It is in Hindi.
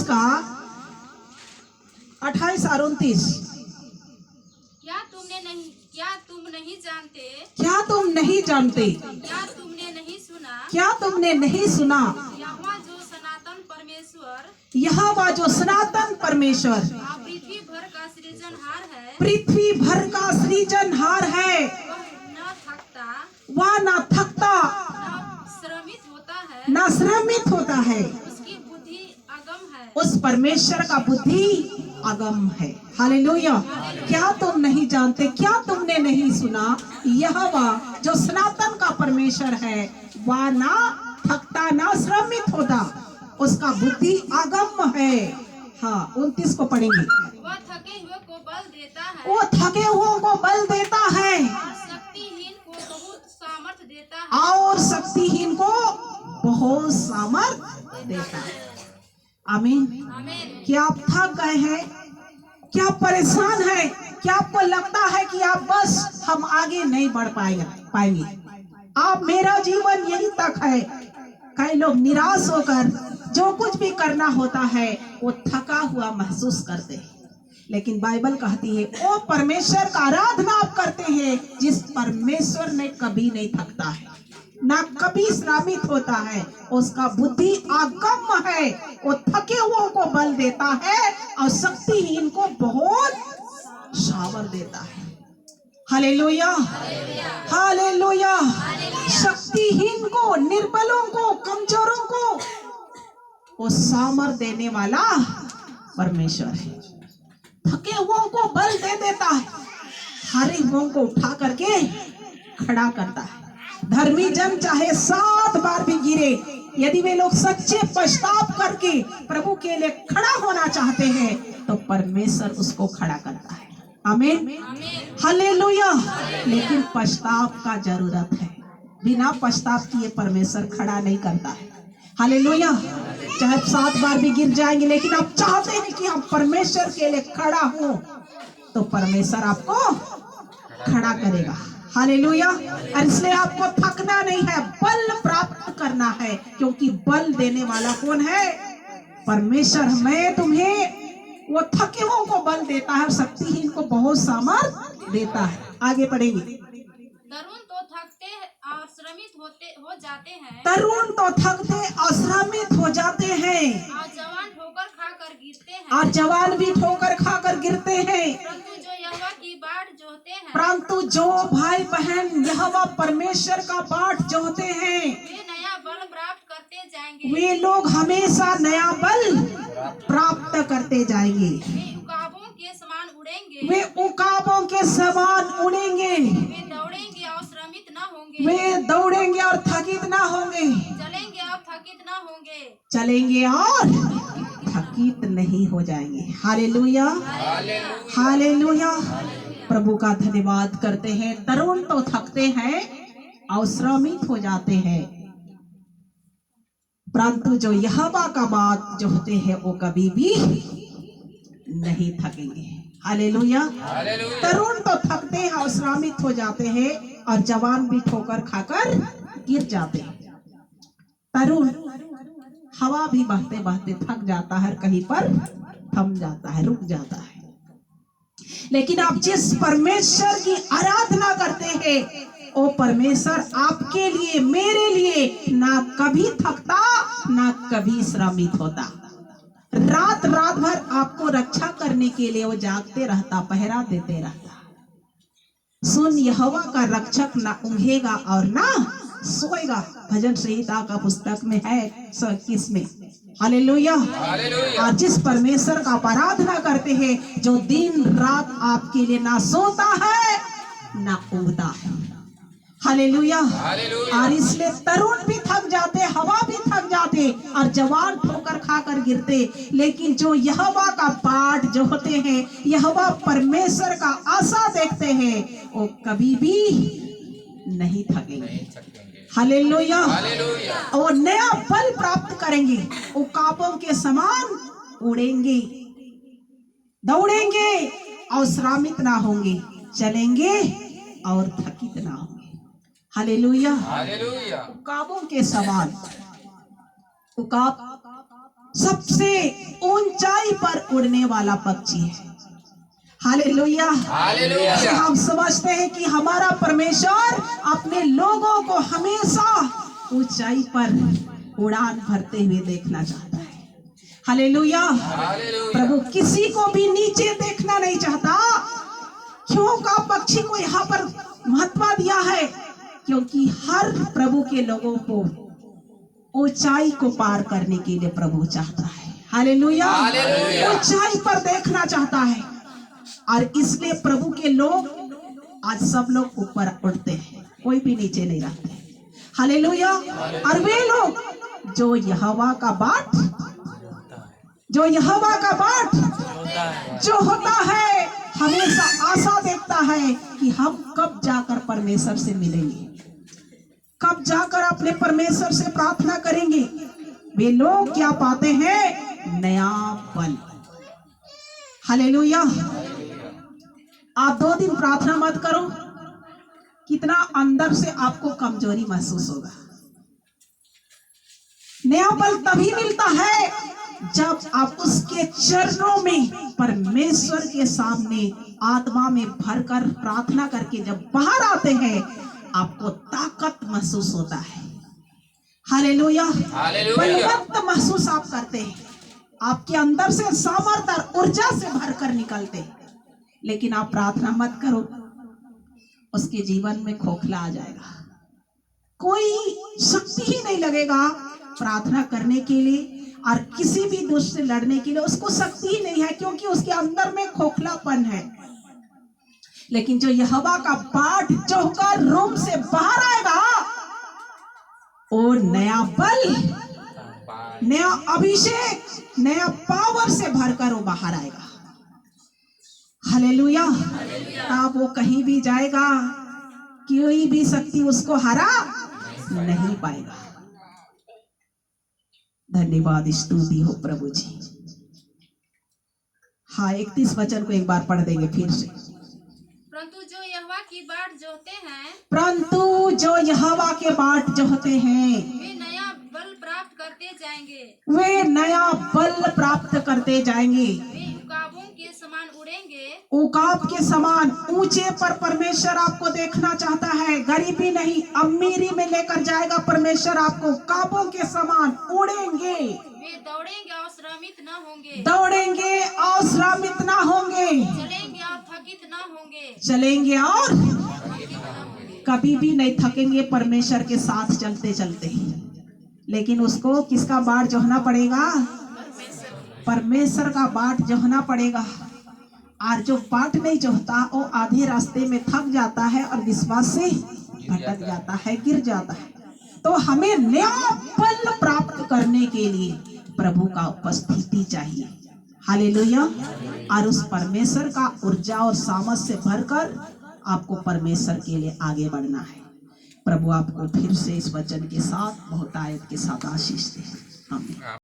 का 28 और 29। क्या तुम नहीं जानते, क्या तुम नहीं जानते, क्या तुमने नहीं सुना, क्या तुमने नहीं सुना, यहोवा जो सनातन परमेश्वर, यहोवा जो सनातन परमेश्वर पृथ्वी भर का सृजनहार है, पृथ्वी भर का सृजनहार है, वह न वह थकता ना थकता न श्रमित होता है, ना श्रमित होता है। उसकी बुद्धि अगम है। उस परमेश्वर का बुद्धि अगम है। हालेलुया। क्या तुम नहीं जानते, क्या तुमने नहीं सुना, यहोवा जो सनातन का परमेश्वर है वह ना थकता ना श्रमित होता, उसका बुद्धि अगम है। हाँ, 29 को पढ़ेंगे। वह थके हुए को बल देता है, वो थके हुओं को बल देता है और शक्तिहीन को बहुत सामर्थ देता है। और शक्तिहीन को बहुत सामर्थ देता है। आमीन। आमीन। क्या आप थक गए हैं, क्या आप परेशान हैं, क्या आपको लगता है कि आप बस हम आगे नहीं बढ़ पाएंगे? आप मेरा जीवन यही तक है। कई लोग निराश होकर जो कुछ भी करना होता है वो थका हुआ महसूस करते हैं, लेकिन बाइबल कहती है वो परमेश्वर का आराधना आप करते हैं जिस परमेश्वर ने कभी नहीं थकता है, ना कभी श्रमित होता है, उसका बुद्धि अगम है। वो थके हुओं को बल देता है और शक्तिहीन को बहुत सामर्थ देता है। Hallelujah, hallelujah. शक्तिहीन को, निर्बलों को, कमजोरों को वो सामर्थ देने वाला परमेश्वर है। थके हुओं को बल दे देता है, हारे हुओं को उठा करके खड़ा करता है। धर्मी जन चाहे 7 बार भी गिरे, यदि वे लोग सच्चे पश्चाताप करके प्रभु के लिए खड़ा होना चाहते हैं तो परमेश्वर उसको खड़ा करता है। आमीन, हालेलुया। लेकिन पश्चाताप का जरूरत है, बिना पश्चाताप किए परमेश्वर खड़ा नहीं करता है। हालेलुया। चाहे 7 बार भी गिर जाएंगे, लेकिन आप चाहते हैं कि हम परमेश्वर के लिए खड़ा हो तो परमेश्वर आपको खड़ा करेगा। हालेलुया। और इसलिए आपको थकना नहीं है, बल प्राप्त करना है, क्योंकि बल देने वाला कौन है? परमेश्वर। मैं तुम्हें, वो थके हुओं को बल देता है और शक्तिहीन को बहुत सामर्थ देता है। आगे पढ़ेंगे। तरुण तो थकते और श्रमित हो जाते हैं, तरुण तो थकते और श्रमित हो जाते हैं, और जवान ठोकर खाकर गिरते हैं, और जवान भी ठोकर खाकर गिरते हैं। परंतु जो यहोवा की बाट जोहते हैं, परंतु जो भाई बहन यहोवा परमेश्वर का बाट जोहते हैं वे नया बल प्राप्त करते जाएंगे। वे लोग हमेशा नया बल प्राप्त करते जाएंगे। वे उकाबों के समान उड़ेंगे, वे उकाबों के समान उड़ेंगे, वे दौड़ेंगे और श्रमित न होंगे, वे दौड़ेंगे और थकित ना होंगे, चलेंगे और थकित न होंगे, चलेंगे और थकित नहीं हो जाएंगे। Hallelujah, hallelujah. प्रभु का धन्यवाद करते हैं। तरुण तो थकते हैं और श्रमित हो जाते हैं, परंतु जो यहोवा का बात जोहते हैं वो कभी भी नहीं थकेंगे। हालेलुया। तरुण तो थकते हैं और श्रमित हो जाते हैं, और जवान भी ठोकर खाकर गिर जाते हैं। तरुण हवा भी बहते बहते थक जाता है, कहीं पर थम जाता है, रुक जाता है। लेकिन आप जिस परमेश्वर की आराधना करते हैं वो परमेश्वर आपके लिए, मेरे लिए ना कभी थकता ना कभी श्रमित होता। रात रात भर आपको रक्षा करने के लिए वो जागते रहता, पहरा देते रहता। सुन, यहोवा का रक्षक ना ऊँघेगा और ना सोएगा। भजन संहिता का पुस्तक में है 121 में। हालेलुया। और जिस परमेश्वर का आराधना करते हैं, जो दिन रात आपके लिए ना सोता है ना ऊँघता है। हालेलुया। और इसलिए तरुण भी थक जाते, हवा भी थक जाते, और जवान ठोकर खाकर गिरते, लेकिन जो यहोवा का बाट जो होते हैं, यहोवा परमेश्वर का आशा देखते हैं, वो कभी भी नहीं थकेंगे। हालेलुया। और नया बल प्राप्त करेंगे, उकाबों के समान उड़ेंगे, दौड़ेंगे और श्रमित ना होंगे, चलेंगे और थकित ना होंगे। हालेलुया। उकाबों के समान। उकाब सबसे ऊंची उड़ने वाला पक्षी है। हालेलुया। हालेलुया। हम समझते हैं कि हमारा परमेश्वर अपने लोगों को हमेशा ऊंचाई पर उड़ान भरते हुए देखना चाहता है। हालेलुया। हालेलुया। प्रभु किसी को भी नीचे देखना नहीं चाहता। क्यों का पक्षी को यहाँ पर महत्व दिया है? क्योंकि हर प्रभु के लोगों को ऊंचाई को पार करने के लिए प्रभु चाहता है। हालेलुया। हालेलुया। ऊंचाई पर देखना चाहता है, और इसलिए प्रभु के लोग आज सब लोग ऊपर उठते हैं, कोई भी नीचे नहीं रहते। हालेलुया। और वे लोग जो यहोवा का बाट जो होता है, हमेशा आशा देखता है कि हम कब जाकर परमेश्वर से मिलेंगे, कब जाकर अपने परमेश्वर से प्रार्थना करेंगे। वे लोग क्या पाते हैं? नया बल। हालेलुया। आप 2 दिन प्रार्थना मत करो, कितना अंदर से आपको कमजोरी महसूस होगा। नया बल तभी मिलता है जब आप उसके चरणों में परमेश्वर के सामने आत्मा में भरकर प्रार्थना करके जब बाहर आते हैं, आपको ताकत महसूस होता है। हालेलुया। बलवंत महसूस आप करते हैं, आपके अंदर से सामर्थ्य और ऊर्जा से भरकर निकलते हैं। लेकिन आप प्रार्थना मत करो, उसके जीवन में खोखला आ जाएगा, कोई शक्ति ही नहीं लगेगा प्रार्थना करने के लिए, और किसी भी दुष्ट से लड़ने के लिए उसको शक्ति ही नहीं है, क्योंकि उसके अंदर में खोखलापन है। लेकिन जो यहोवा का बाट जो होकर रूम से बाहर आएगा, वो नया बल, नया अभिषेक, नया पावर से भरकर वो बाहर आएगा। हालेलुया। तब वो कहीं भी जाएगा, कोई भी शक्ति उसको हरा नहीं पाएगा। धन्यवाद, स्तुति हो प्रभु जी। हाँ, 31 वचन को एक बार पढ़ देंगे फिर से। परंतु जो यहोवा की बाट जोहते हैं, परंतु जो यहोवा के बाट जोहते हैं, वे नया बल प्राप्त करते जाएंगे। वे नया बल प्राप्त करते जाएंगे। वे उकाबों के समान उड़ेंगे। उकाब के समान ऊंचे पर परमेश्वर आपको देखना चाहता है। गरीबी नहीं, अमीरी में लेकर जाएगा परमेश्वर आपको। उकाबों के समान उड़ेंगे। वे दौड़ेंगे और श्रमित न होंगे। दौड़ेंगे और श्रमित ना होंगे। चलेंगे और थकित न होंगे। चलेंगे और थकित न होंगे। कभी भी नहीं थकेंगे परमेश्वर के साथ चलते चलते। लेकिन उसको किसका बाट जोहना पड़ेगा? परमेश्वर का बाट जोहना पड़ेगा। और जो बाट नहीं जोहता वो आधे रास्ते में थक जाता है और विश्वास से भटक जाता है, गिर जाता है। तो हमें नया बल प्राप्त करने के लिए प्रभु का उपस्थिति चाहिए। हालेलुया। और उस परमेश्वर का ऊर्जा और सामर्थ से भरकर आपको परमेश्वर के लिए आगे बढ़ना है। प्रभु आपको फिर से इस वचन के साथ, बहुतायत के साथ आशीष दे। आमीन।